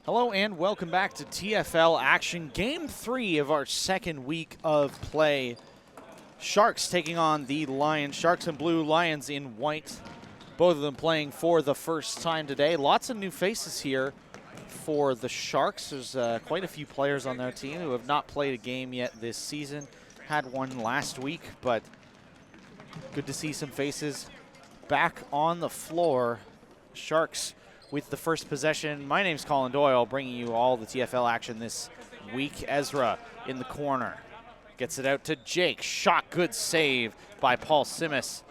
Hello and welcome back to TFL action. Game 3 of our second week of play. Sharks taking on the Lions. Sharks in blue, Lions in white. Both of them playing for the first time today. Lots of new faces here for the Sharks. There's quite a few players on their team who have not played a game yet this season. Had one last week, but good to see some faces back on the floor. Sharks with the first possession. My name's Colin Doyle, bringing you all the TFL action this week. Ezra in the corner. Gets it out to Jake. Shot, good save by Paul Simis.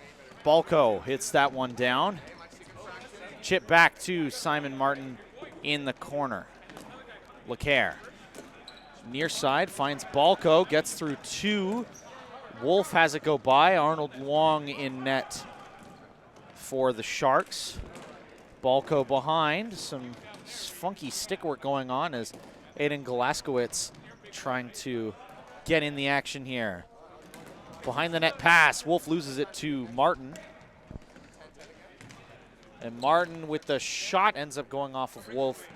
Balco hits that one down. Chip back to Simon Martin in the corner. LeCaire. Near side, finds Balco, gets through two. Wolf has it go by. Arnold Long in net for the Sharks. Balco behind, some funky stick work going on as Aiden Galaskowitz trying to get in the action here. Behind the net pass, Wolf loses it to Martin. And Martin with the shot ends up going off of Wolf.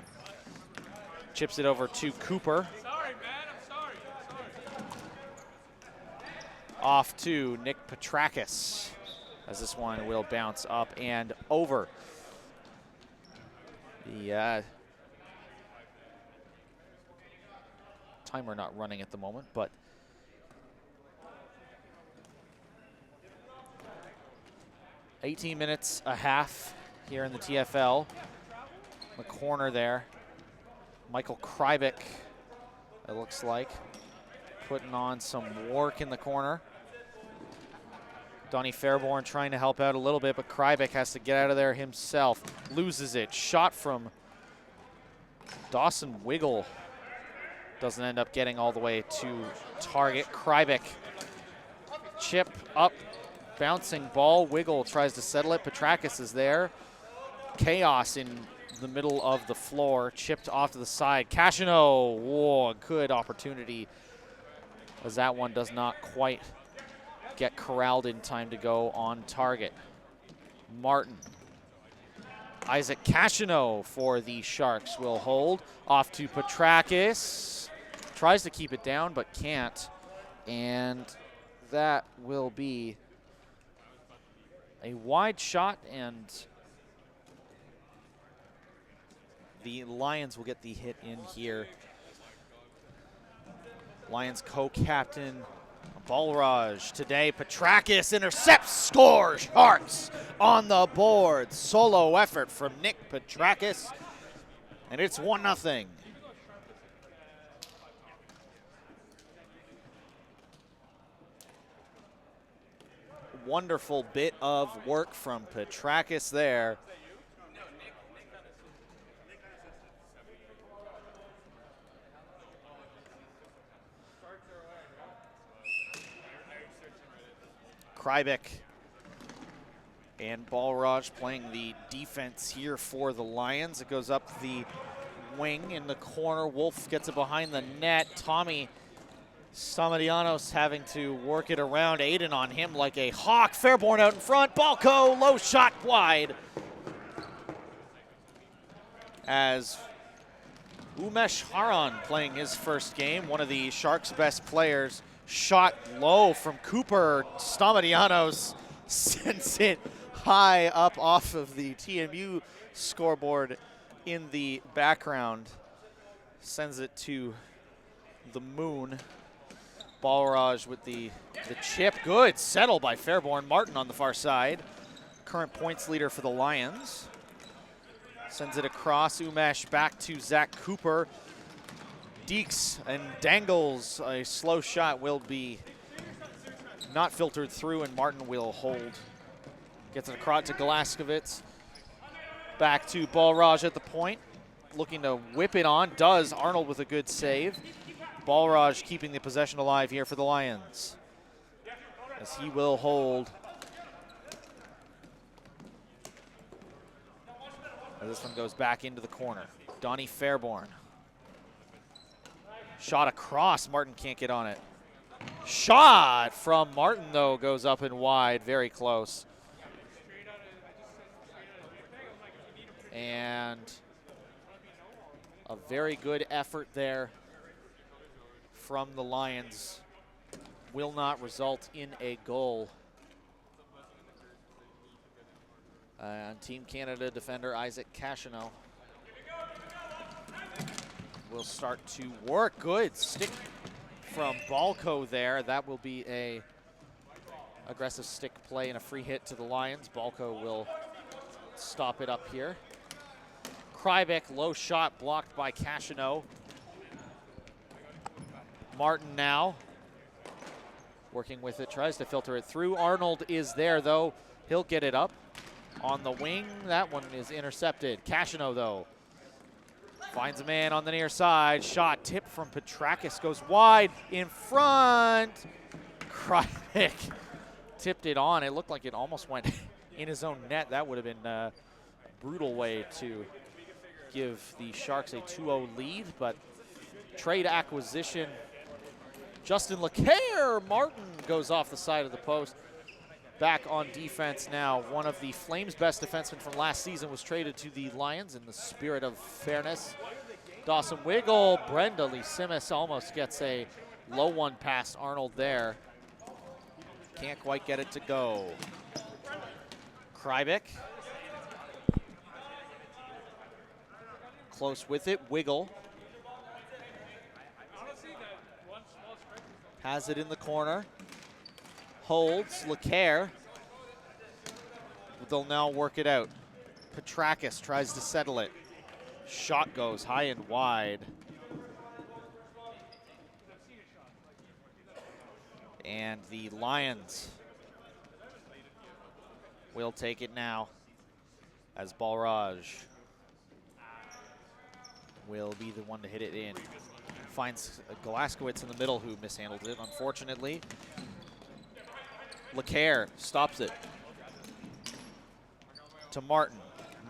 Chips it over to Cooper. Off to Nick Petrakis as this one will bounce up and over. The timer not running at the moment, but $18 minutes a half here in the TFL. The corner there, Michael Krybik, it looks like, putting on some work in the corner. Donnie Fairborn trying to help out a little bit, but Krybik has to get out of there himself. Loses it. Shot from Dawson Wiggle. Doesn't end up getting all the way to target. Krybik. Chip up. Bouncing ball. Wiggle tries to settle it. Petrakis is there. Chaos in the middle of the floor. Chipped off to the side. Cashino. Whoa, good opportunity, as that one does not quite get corralled in time to go on target. Martin. Isaac Cashino for the Sharks will hold. Off to Petrakis. Tries to keep it down, but can't. And that will be a wide shot, and the Lions will get the hit in here. Lions co-captain Balraj today. Petrakis intercepts, scores. Sharks on the board. Solo effort from Nick Petrakis, and it's 1-0. Wonderful bit of work from Petrakis there. Krybik and Balraj playing the defense here for the Lions. It goes up the wing in the corner. Wolf gets it behind the net. Tommy Stamadianos having to work it around. Aiden on him like a hawk. Fairborn out in front. Balco, low shot wide. As Umesh Haran playing his first game, one of the Sharks' best players. Shot low from Cooper. Stamadianos sends it high up off of the TMU scoreboard in the background. Sends it to the moon. Balraj with the chip. Good settle by Fairborn. Martin on the far side. Current points leader for the Lions. Sends it across. Umesh back to Zach Cooper. Deeks and dangles. A slow shot will be not filtered through, and Martin will hold. Gets it across to Galaskowitz. Back to Balraj at the point. Looking to whip it on. Does. Arnold with a good save. Balraj keeping the possession alive here for the Lions, as he will hold. As this one goes back into the corner. Donnie Fairborn. Shot across. Martin can't get on it. Shot from Martin, though, goes up and wide. Very close. And A very good effort there from the Lions. Will not result in a goal. Team Canada defender Isaac Cashino will start to work. Good stick from Balco there. That will be a aggressive stick play and a free hit to the Lions. Balco will stop it up here. Krybeck, low shot blocked by Cashino. Martin now working with it, tries to filter it through. Arnold is there though. He'll get it up on the wing. That one is intercepted. Cashino though finds a man on the near side. Shot tipped from Petrakis, goes wide in front. Krybeck tipped it on. It looked like it almost went in his own net. That would have been a brutal way to give the Sharks a 2-0 lead, but trade acquisition. Justin Lecaire, Martin goes off the side of the post. Back on defense now. One of the Flames' best defensemen from last season was traded to the Lions in the spirit of fairness. Dawson Wiggle, Brenda Lee Simis almost gets a low one past Arnold there. Can't quite get it to go. Krybeck. Close with it, Wiggle. Has it in the corner. Holds, Lecaire. They'll now work it out. Petrakis tries to settle it. Shot goes high and wide. And the Lions will take it now as Balraj will be the one to hit it in. Finds Galaskowitz in the middle who mishandled it, unfortunately. Lecaire stops it to Martin.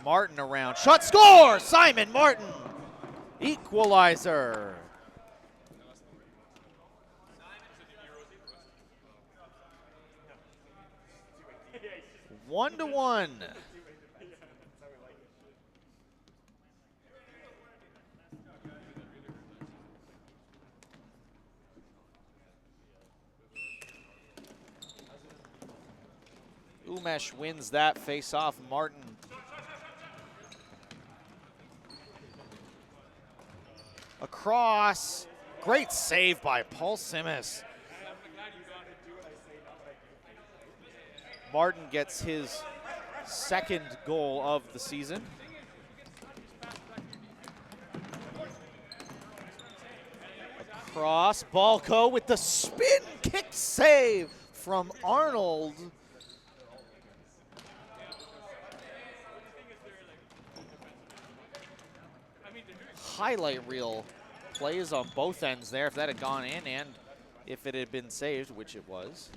Martin around, shot, score! Simon Martin, equalizer. 1-1. Umesh wins that face-off. Martin across. Great save by Paul Simis. Martin gets his second goal of the season. Across, Balco with the spin kick save from Arnold. Highlight reel plays on both ends there. If that had gone in and if it had been saved, which it was.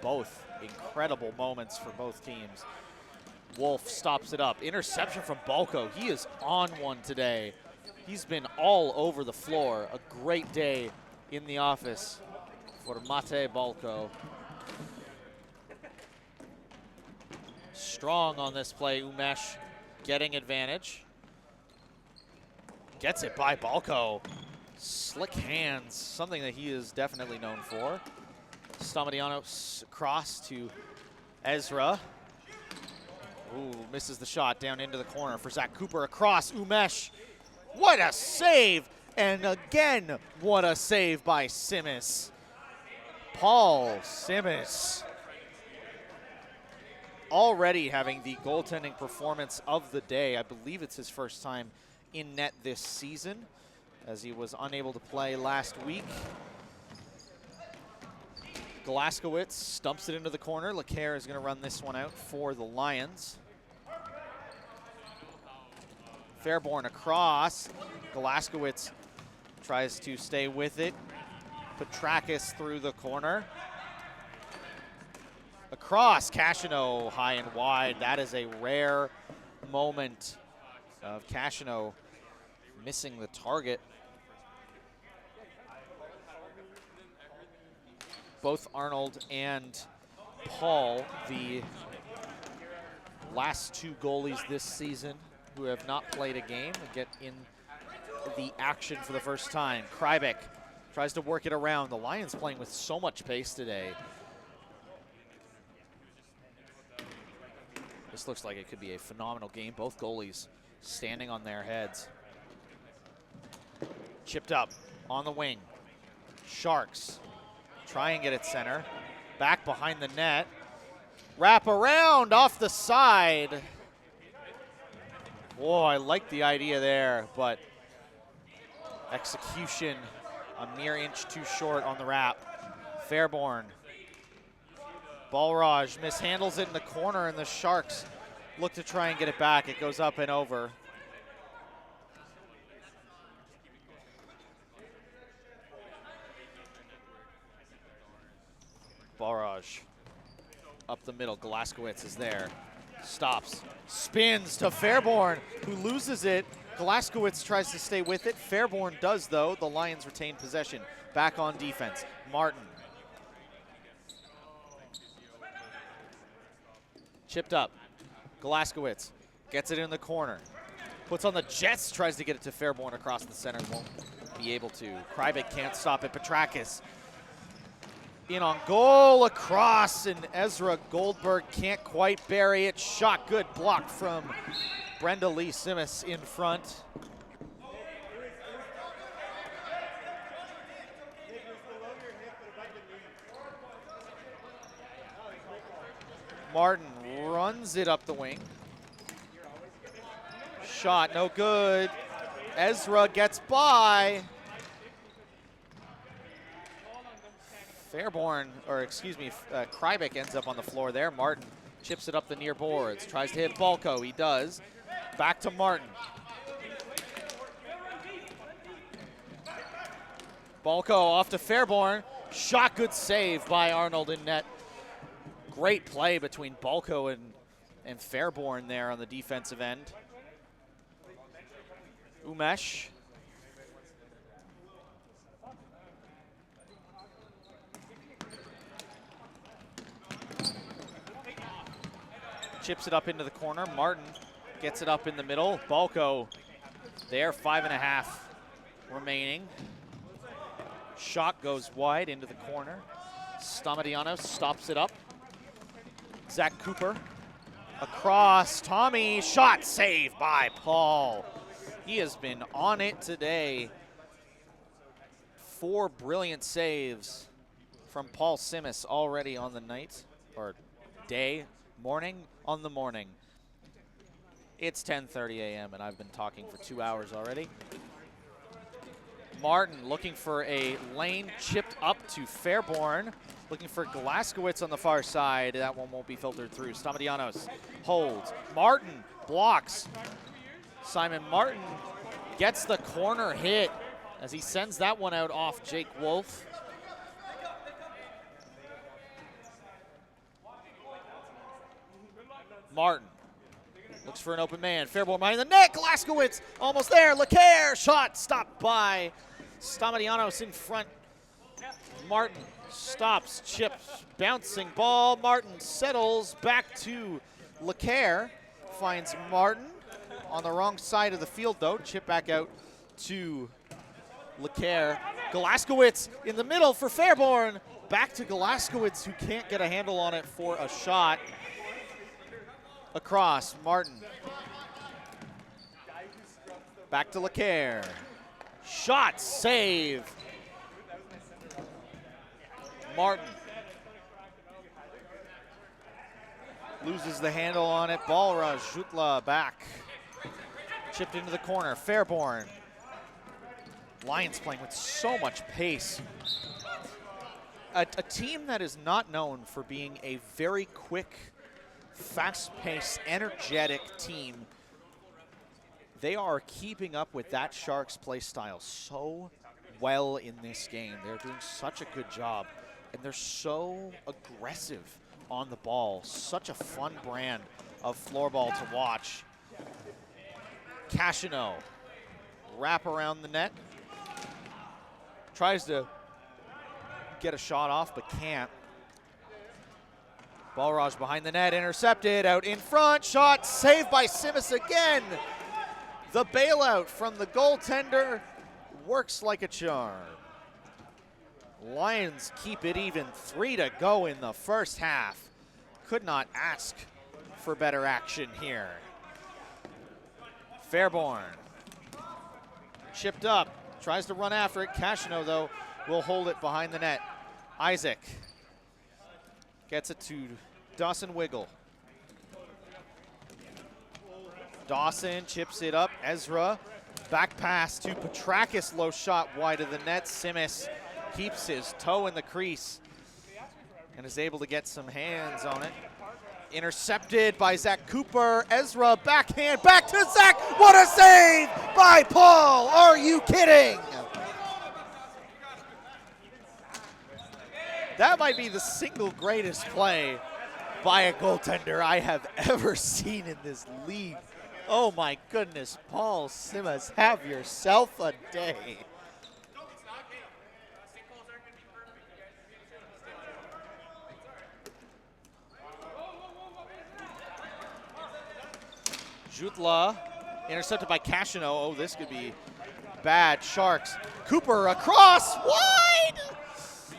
Both incredible moments for both teams. Wolf stops it up. Interception from Balco. He is on one today. He's been all over the floor. A great day in the office for Mate Balco. Strong on this play. Umesh getting advantage. Gets it by Balco. Slick hands, something that he is definitely known for. Stamadiano cross to Ezra. Ooh, misses the shot down into the corner for Zach Cooper. Across, Umesh. What a save! And again, what a save by Simis. Paul Simis. Already having the goaltending performance of the day. I believe it's his first time in net this season, as he was unable to play last week. Galaskowitz stumps it into the corner. Lecaire is going to run this one out for the Lions. Fairborn across. Galaskowitz tries to stay with it. Petrakis through the corner. Across, Cashino high and wide. That is a rare moment of Cashino missing the target. Both Arnold and Paul, the last two goalies this season who have not played a game, get in the action for the first time. Krybeck tries to work it around. The Lions playing with so much pace today. This looks like it could be a phenomenal game. Both goalies standing on their heads. Chipped up on the wing. Sharks try and get it center. Back behind the net. Wrap around off the side. Whoa, I like the idea there, but execution a mere inch too short on the wrap. Fairborn. Balraj mishandles it in the corner, and the Sharks look to try and get it back. It goes up and over. Balraj up the middle. Galaskowitz is there. Stops. Spins to Fairborn, who loses it. Galaskowitz tries to stay with it. Fairborn does, though. The Lions retain possession. Back on defense. Martin. Chipped up. Galaskowitz gets it in the corner. Puts on the Jets, tries to get it to Fairborn across the center. Won't be able to. Krybeck can't stop it. Petrakis in on goal, across, and Ezra Goldberg can't quite bury it. Shot good, block from Brenda Lee Simas in front. Martin runs it up the wing. Shot, no good. Ezra gets by. Krybeck ends up on the floor there. Martin chips it up the near boards. Tries to hit Balco, he does. Back to Martin. Balco off to Fairborn. Shot, good save by Arnold in net. Great play between Balco and Fairborn there on the defensive end. Umesh. Chips it up into the corner. Martin gets it up in the middle. Balco there, 5.5 remaining. Shot goes wide into the corner. Stamatianos stops it up. Zach Cooper across. Tommy, shot saved by Paul. He has been on it today. 4 brilliant saves from Paul Simas already on the night, or day, morning, on the morning. It's 10:30 a.m. and I've been talking for 2 hours already. Martin looking for a lane, chipped up to Fairborn. Looking for Galaskowitz on the far side. That one won't be filtered through. Stamatianos holds. Martin blocks. Simon Martin gets the corner hit as he sends that one out off Jake Wolf. Martin looks for an open man. Fairborn behind the net. Galaskowitz almost there. LeCaire shot stopped by Stamatianos in front. Martin stops, chips, bouncing ball. Martin settles back to LeCaire. Finds Martin on the wrong side of the field, though. Chip back out to LeCaire. Galaskowitz in the middle for Fairborn. Back to Galaskowitz, who can't get a handle on it for a shot. Across, Martin. Back to LeCaire. Shot, save. Martin loses the handle on it. Balraj Jutla back. Chipped into the corner. Fairborn. Lions playing with so much pace. A team that is not known for being a very quick, fast-paced, energetic team. They are keeping up with that Sharks play style so well in this game. They're doing such a good job, and they're so aggressive on the ball. Such a fun brand of floorball to watch. Cashino, wrap around the net. Tries to get a shot off, but can't. Balraj behind the net, intercepted, out in front. Shot saved by Simas again. The bailout from the goaltender works like a charm. Lions keep it even, 3 to go in the first half. Could not ask for better action here. Fairborn, chipped up, tries to run after it. Cashino, though, will hold it behind the net. Isaac gets it to Dawson Wiggle. Dawson chips it up. Ezra, back pass to Petrakis, low shot wide of the net. Simis keeps his toe in the crease and is able to get some hands on it. Intercepted by Zach Cooper. Ezra, backhand, back to Zach. What a save by Paul. Are you kidding? That might be the single greatest play by a goaltender I have ever seen in this league. Oh my goodness, Paul Simas, have yourself a day. Jutla, intercepted by Cashino. Oh, this could be bad. Sharks. Cooper across, wide!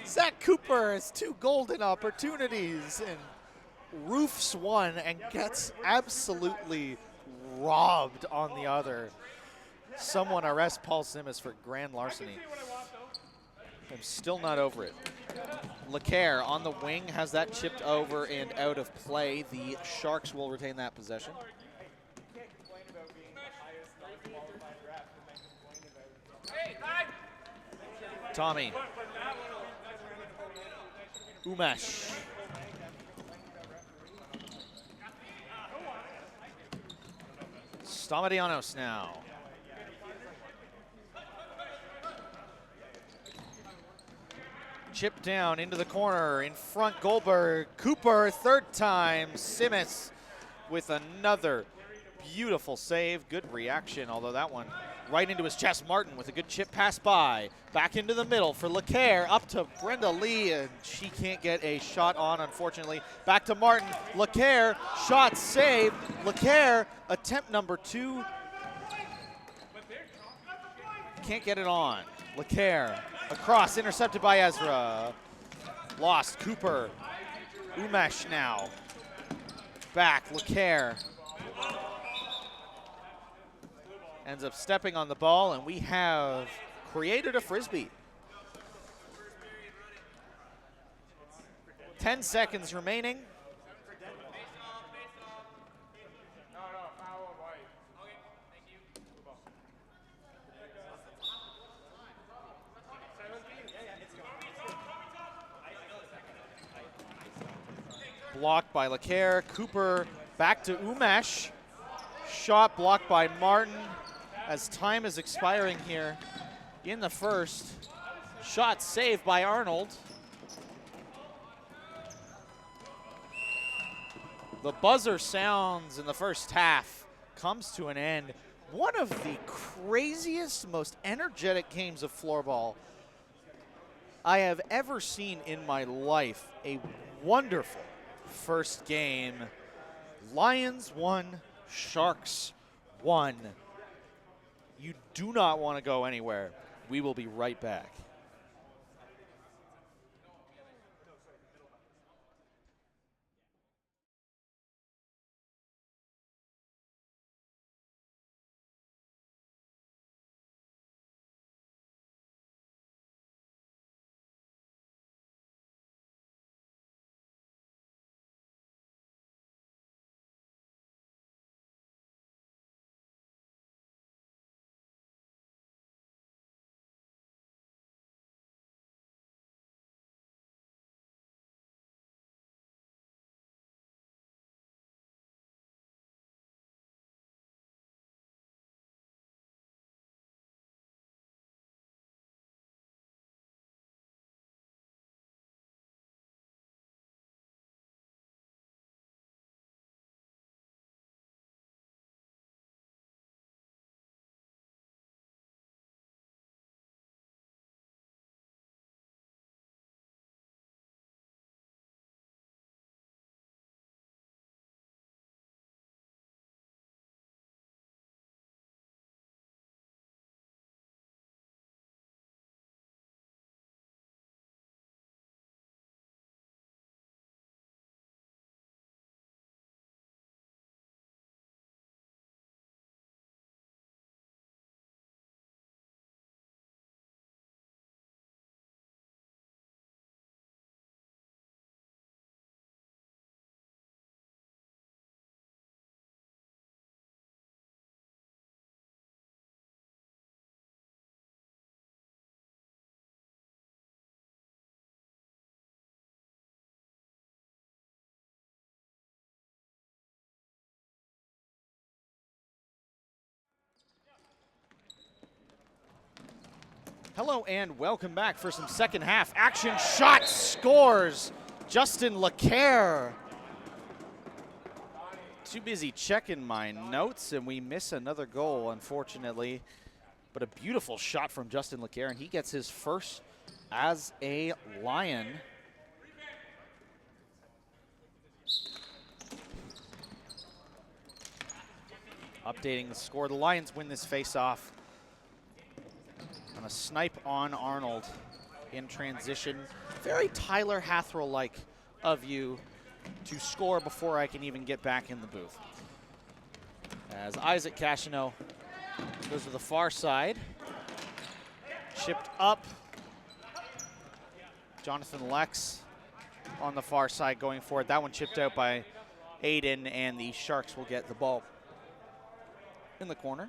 Zach Cooper has 2 golden opportunities and roofs one and gets absolutely robbed on the other. Someone arrest Paul Simas for grand larceny. I'm still not over it. LeCaire on the wing has that chipped over and out of play. The Sharks will retain that possession. Tommy. Umesh. Stamadianos now. Chip down into the corner, in front Goldberg. Cooper, third time. Simis with another beautiful save. Good reaction, although that one right into his chest. Martin with a good chip pass by. Back into the middle for LeCaire. Up to Brenda Lee, and she can't get a shot on, unfortunately. Back to Martin. LeCaire, shot saved. LeCaire, attempt number 2. Can't get it on. LeCaire, across, intercepted by Ezra. Lost, Cooper. Umesh now. Back, LeCaire. Ends up stepping on the ball, and we have created a Frisbee. 10 seconds remaining. Blocked by LeCaire. Cooper back to Umesh. Shot blocked by Martin as time is expiring here in the first. Shot saved by Arnold. The buzzer sounds in the first half, comes to an end. One of the craziest, most energetic games of floorball I have ever seen in my life. A wonderful first game. Lions won, Sharks won. You do not want to go anywhere. We will be right back. Hello and welcome back for some second half action. Shot scores. Justin LeCaire. Too busy checking my notes and we miss another goal, unfortunately. But a beautiful shot from Justin LeCaire, and he gets his first as a Lion. Updating the score, the Lions win this face-off. And a snipe on Arnold in transition. Very Tyler Hathrow-like of you to score before I can even get back in the booth. As Isaac Cashino goes to the far side. Chipped up. Jonathan Lex on the far side going forward. That one chipped out by Aiden, and the Sharks will get the ball in the corner.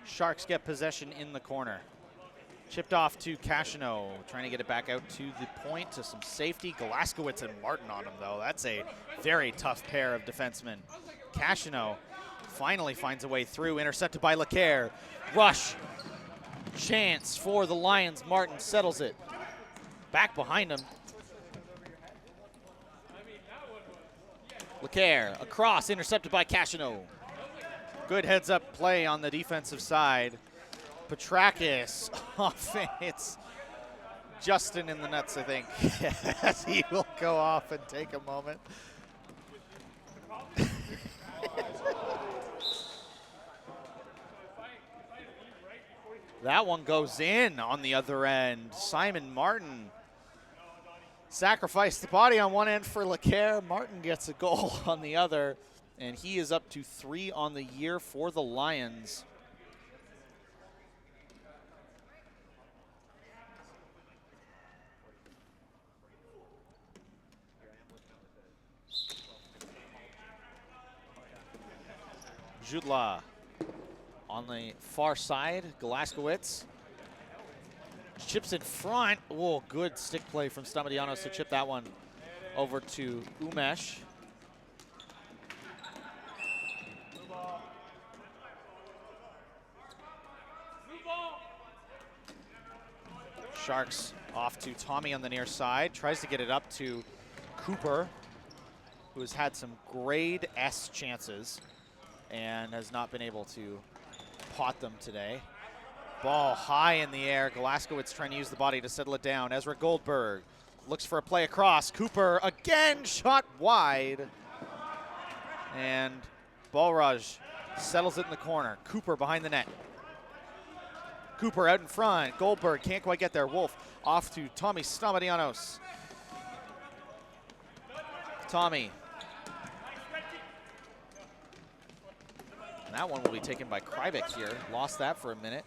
Sharks get possession in the corner. Chipped off to Cashino, trying to get it back out to the point to some safety. Galaskowitz and Martin on him, though. That's a very tough pair of defensemen. Cashino finally finds a way through, intercepted by LeCaire. Rush, chance for the Lions. Martin settles it. Back behind him. LeCaire across, intercepted by Cashino. Good heads-up play on the defensive side. Petrakis off. It's Justin in the nuts, I think. Yes, he will go off and take a moment. That one goes in on the other end. Simon Martin sacrificed the body on one end for LeCaire. Martin gets a goal on the other, and he is up to 3 on the year for the Lions. Jutla on the far side. Galaskowitz chips in front. Oh, good stick play from Stamadianos to chip that one over to Umesh. Sharks off to Tommy on the near side. Tries to get it up to Cooper, who has had some grade S chances and has not been able to pot them today. Ball high in the air. Galaskowitz trying to use the body to settle it down. Ezra Goldberg looks for a play across. Cooper again, shot wide. And Balraj settles it in the corner. Cooper behind the net. Cooper out in front. Goldberg can't quite get there. Wolf off to Tommy Stamadianos. Tommy. And that one will be taken by Krybek here. Lost that for a minute.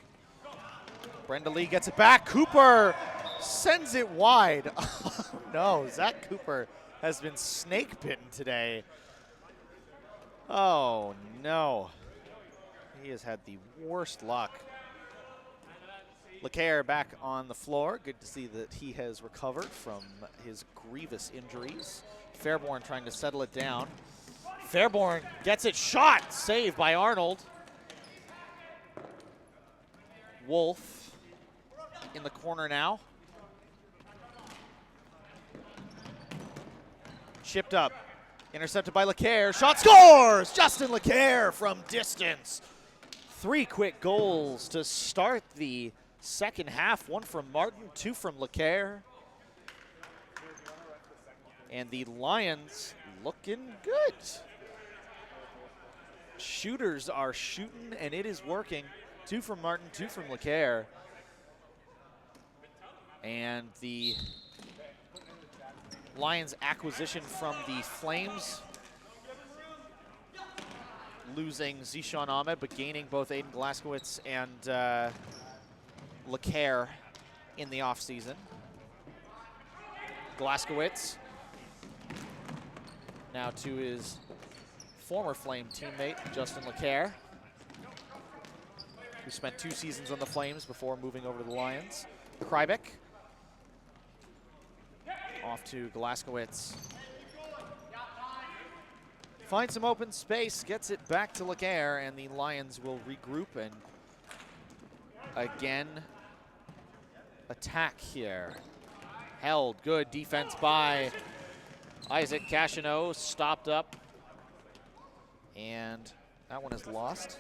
Brenda Lee gets it back. Cooper sends it wide. Oh, no, Zach Cooper has been snake bitten today. Oh, no. He has had the worst luck. LeCaire back on the floor. Good to see that he has recovered from his grievous injuries. Fairborn trying to settle it down. Fairborn gets it shot. Saved by Arnold. Wolf in the corner now. Chipped up. Intercepted by LeCaire. Shot scores! Justin LeCaire from distance. 3 quick goals to start the second half. 1 from Martin, 2 from LeCaire. And the Lions looking good. Shooters are shooting, and it is working. 2 from Martin, 2 from LeCaire. And the Lions acquisition from the Flames, losing Zishan Ahmed, but gaining both Aiden Galaskowitz and LeCaire in the offseason. Glaskowitz now to his former Flame teammate, Justin LeCaire, who spent 2 seasons on the Flames before moving over to the Lions. Krybek off to Glaskowitz. Finds some open space, gets it back to LeCaire, and the Lions will regroup and again attack here. Held, good defense by Isaac Cashino, stopped up, and that one is lost.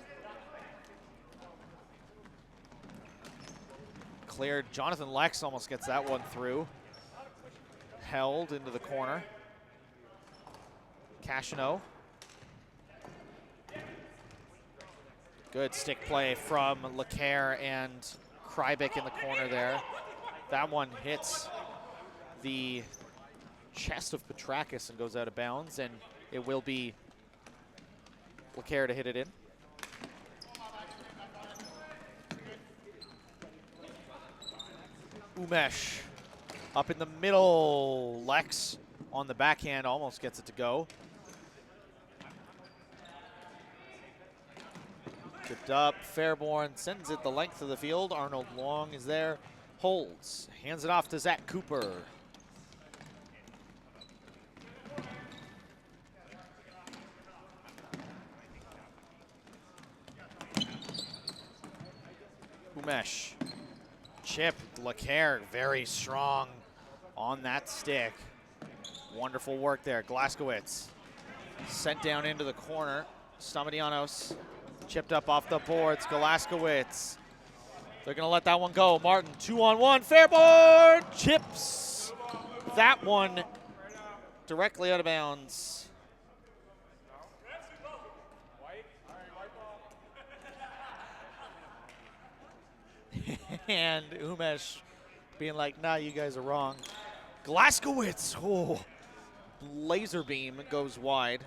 Cleared, Jonathan Lex almost gets that one through. Held into the corner. Cashino. Good stick play from LeCaire and Krybek in the corner there. That one hits the chest of Petrakis and goes out of bounds, and it will be LeCaire to hit it in. Umesh up in the middle. Lex on the backhand almost gets it to go. Tipped up, Fairborn sends it the length of the field. Arnold Long is there, holds, hands it off to Zach Cooper. Umesh, chip, LeCaire very strong on that stick. Wonderful work there, Glaskowitz sent down into the corner. Stamatianos chipped up off the boards, Glaskowitz. They're gonna let that one go. Martin, 2-on-1, Fairborn chips that one directly out of bounds. And Umesh being like, nah, you guys are wrong. Glaskowitz, oh, laser beam goes wide.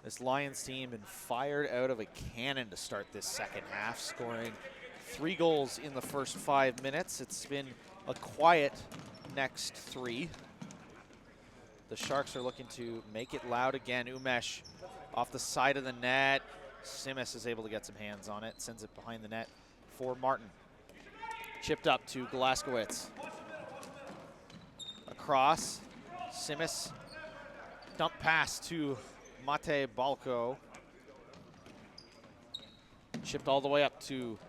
This Lions team been fired out of a cannon to start this second half, scoring 3 goals in the first 5 minutes. It's been a quiet next 3. The Sharks are looking to make it loud again. Umesh off the side of the net. Simis is able to get some hands on it, sends it behind the net for Martin. Chipped up to Glaskowitz. Across, Simis, dump pass to Mate Balco. Chipped all the way up to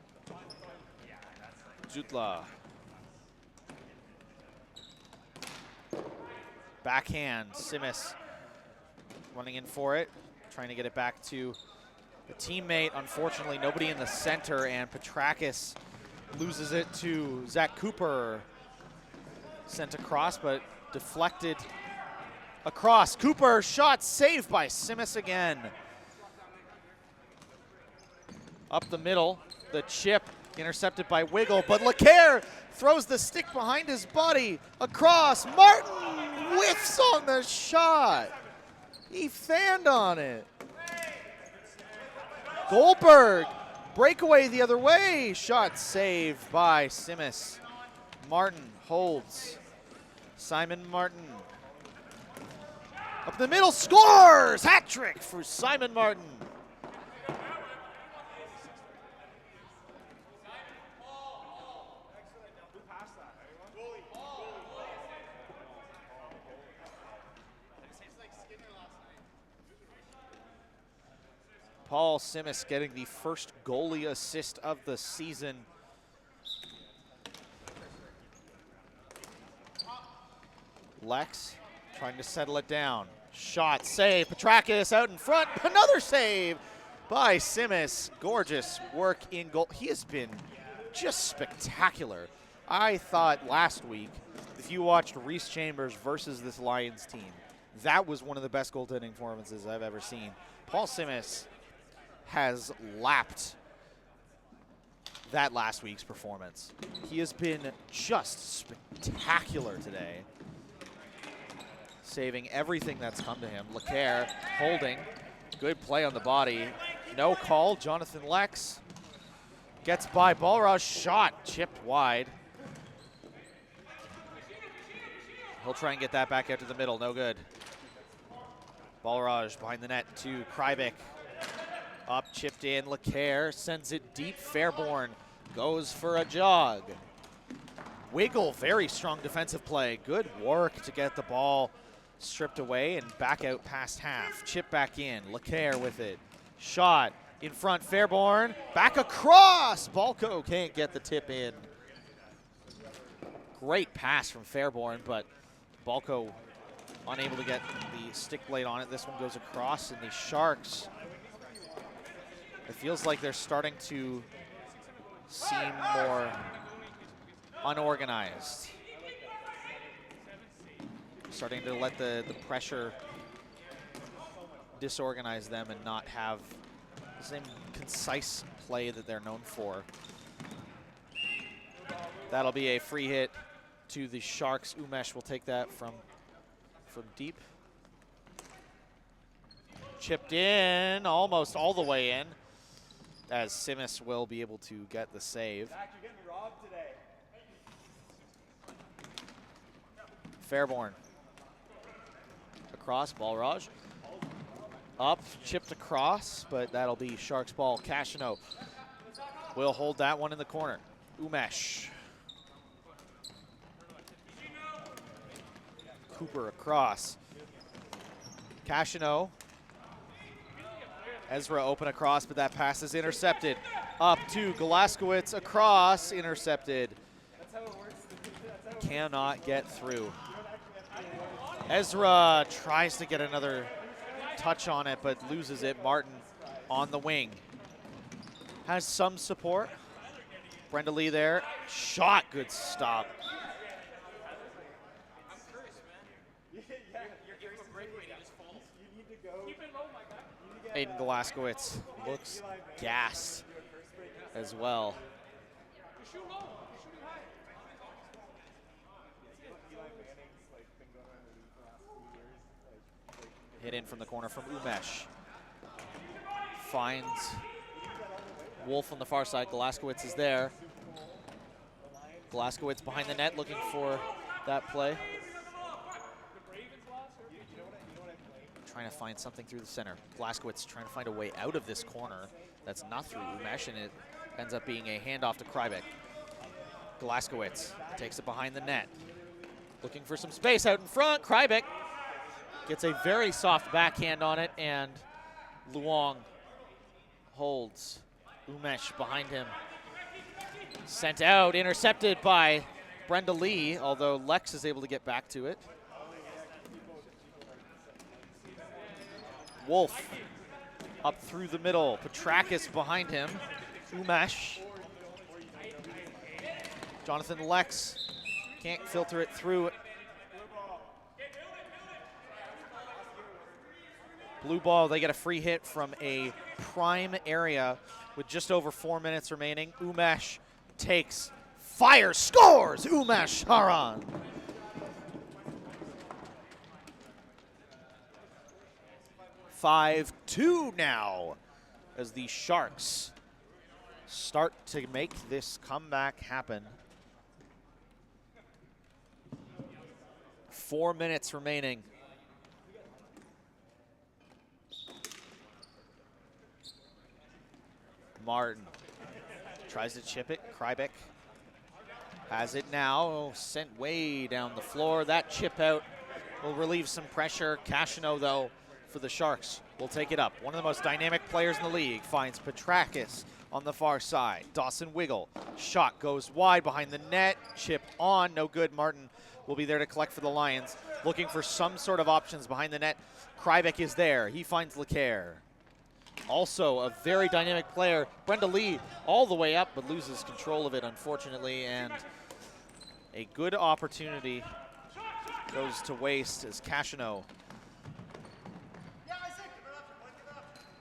Jutla. Backhand, Simis running in for it, trying to get it back to the teammate. Unfortunately, nobody in the center, and Petrakis loses it to Zach Cooper. Sent across, but deflected across. Cooper, shot saved by Simis again. Up the middle, the chip intercepted by Wiggle, but LeCaire throws the stick behind his body. Across, Martin whiffs on the shot. He fanned on it. Goldberg, breakaway the other way. Shot saved by Simis. Martin holds. Simon Martin. Up the middle, scores! Hat trick for Simon Martin. Paul Simis getting the first goalie assist of the season. Lex trying to settle it down. Shot, save, Petrakis out in front. Another save by Simis. Gorgeous work in goal. He has been just spectacular. I thought last week, if you watched Reese Chambers versus this Lions team, that was one of the best goaltending performances I've ever seen. Paul Simis has lapped that last week's performance. He has been just spectacular today, saving everything that's come to him. LeCaire holding, good play on the body. No call. Jonathan Lex gets by. Balraj shot chipped wide. He'll try and get that back out to the middle. No good. Balraj behind the net to Krybek. Up, chipped in. LeCaire sends it deep. Fairborn goes for a jog. Wiggle, very strong defensive play. Good work to get the ball stripped away and back out past half. Chip back in. LeCaire with it. Shot in front. Fairborn back across. Balco can't get the tip in. Great pass from Fairborn, but Balco unable to get the stick blade on it. This one goes across, and the Sharks, it feels like they're starting to seem more unorganized. Starting to let the pressure disorganize them and not have the same concise play that they're known for. That'll be a free hit to the Sharks. Umesh will take that from deep. Chipped in, almost all the way in, as Simis will be able to get the save. Fairborn. Across, Balraj. Up, chipped across, but that'll be Sharks ball. Cashino will hold that one in the corner. Umesh. Cooper across. Cashino. Ezra open across, but that pass is intercepted. Up to Galaskowitz across, intercepted. Cannot get through. Ezra tries to get another touch on it, but loses it. Martin on the wing. Has some support. Brenda Lee there. Shot, good stop. Aiden Galaskowitz looks gassed as well. Hit in from the corner from Umesh. Finds Wolf on the far side. Galaskowitz is there. Galaskowitz behind the net looking for that play. Trying to find something through the center. Galaskowitz trying to find a way out of this corner. That's not through Umesh, and it ends up being a handoff to Krybek. Galaskowitz takes it behind the net. Looking for some space out in front. Krybek gets a very soft backhand on it, and Luong holds. Umesh behind him. Sent out, intercepted by Brenda Lee, although Lex is able to get back to it. Wolf up through the middle. Petrakis behind him. Umesh. Jonathan Lex can't filter it through. Blue ball, they get a free hit from a prime area with just over 4 minutes remaining. Umesh takes, fire, scores! Umesh Haran. (5-2) now as the Sharks start to make this comeback happen. 4 minutes remaining. Martin tries to chip it. Krybek has it now. Sent way down the floor. That chip out will relieve some pressure. Cashino, though, for the Sharks will take it up. One of the most dynamic players in the league finds Petrakis on the far side. Dawson Wiggle. Shot goes wide behind the net. Chip on. No good. Martin will be there to collect for the Lions. Looking for some sort of options behind the net. Krybek is there. He finds LeCaire. Also a very dynamic player. Brenda Lee all the way up, but loses control of it, unfortunately. And a good opportunity goes to waste as Cashino.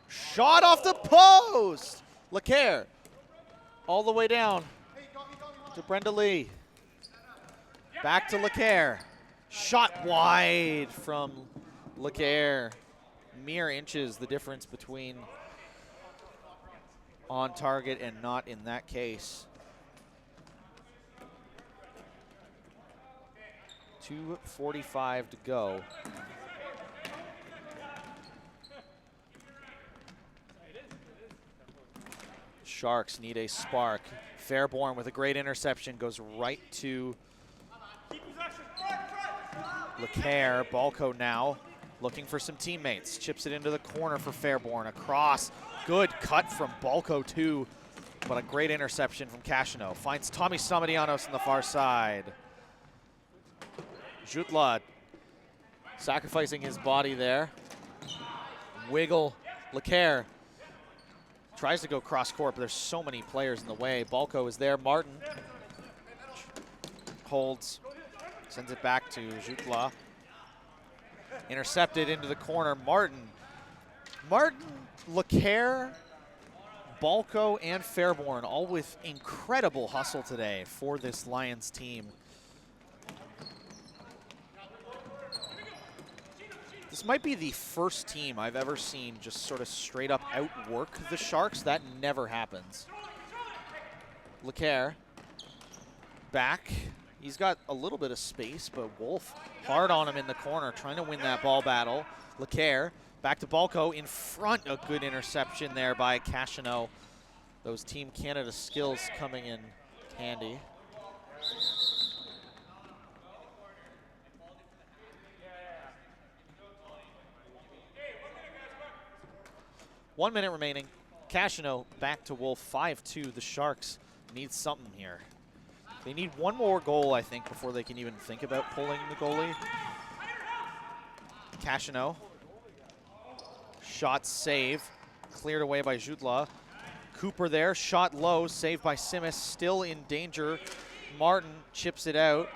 Shot off the post! LeCaire all the way down to Brenda Lee. Back to LeCaire. Shot wide from LeCaire. Mere inches the difference between on target and not in that case. 2:45 to go. Sharks need a spark. Fairborn with a great interception goes right to LeCaire. Balco now looking for some teammates. Chips it into the corner for Fairborn. Across. Good cut from Balco too, but a great interception from Cashino. Finds Tommy Samadianos on the far side. Jutla sacrificing his body there. Wiggle. LeCaire tries to go cross court, but there's so many players in the way. Balco is there. Martin holds, sends it back to Jutla. Intercepted into the corner. Martin, LeCaire, Balco, and Fairborn, all with incredible hustle today for this Lions team. This might be the first team I've ever seen just sort of straight up outwork the Sharks. That never happens. LeCaire back. He's got a little bit of space, but Wolf hard on him in the corner, trying to win that ball battle. LeCaire back to Balco in front. A good interception there by Cashino. Those Team Canada skills coming in handy. One minute remaining. Cashino back to Wolf, 5-2. The Sharks need something here. They need one more goal, I think, before they can even think about pulling the goalie. Cashino. Shot save. Cleared away by Jutla. Cooper there. Shot low. Saved by Simis. Still in danger. Martin chips it out.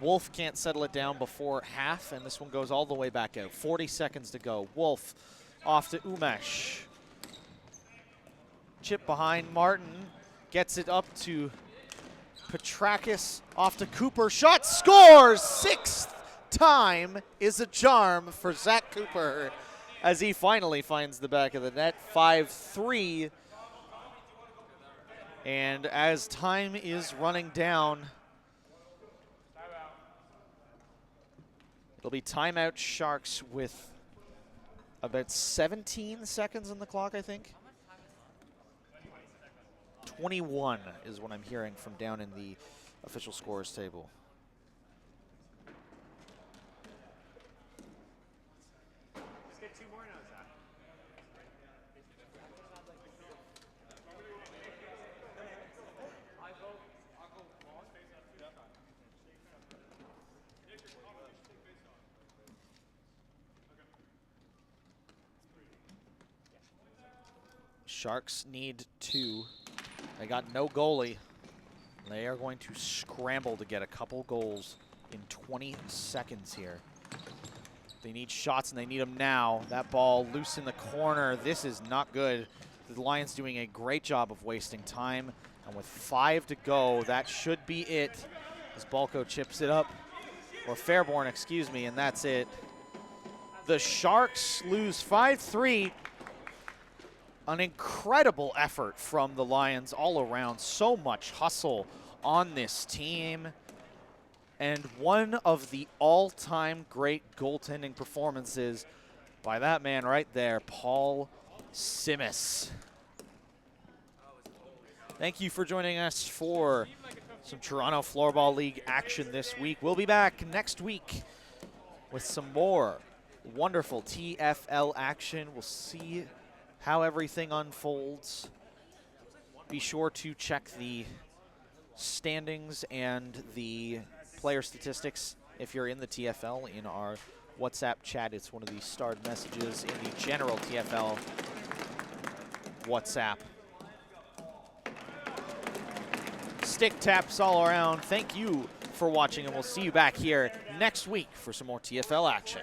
Wolf can't settle it down before half, and this one goes all the way back out. 40 seconds to go. Wolf off to Umesh. Chip behind Martin. Gets it up to Petrakis, off to Cooper. Shot scores! Sixth time is a charm for Zach Cooper as he finally finds the back of the net. 5-3. And as time is running down, it'll be timeout Sharks with about 17 seconds on the clock, I think. 21 is what I'm hearing from down in the official scores table. Sharks need 2. They got no goalie. They are going to scramble to get a couple goals in 20 seconds here. They need shots, and they need them now. That ball loose in the corner. This is not good. The Lions doing a great job of wasting time. And with 5 to go, that should be it. As Balco chips it up. Or Fairborn, excuse me, and that's it. The Sharks lose 5-3. An incredible effort from the Lions all around. So much hustle on this team. And one of the all-time great goaltending performances by that man right there, Paul Simis. Thank you for joining us for some Toronto Floorball League action this week. We'll be back next week with some more wonderful TFL action. We'll see how everything unfolds. Be sure to check the standings and the player statistics if you're in the TFL in our WhatsApp chat. It's one of the starred messages in the general TFL WhatsApp. Stick taps all around. Thank you for watching, and we'll see you back here next week for some more TFL action.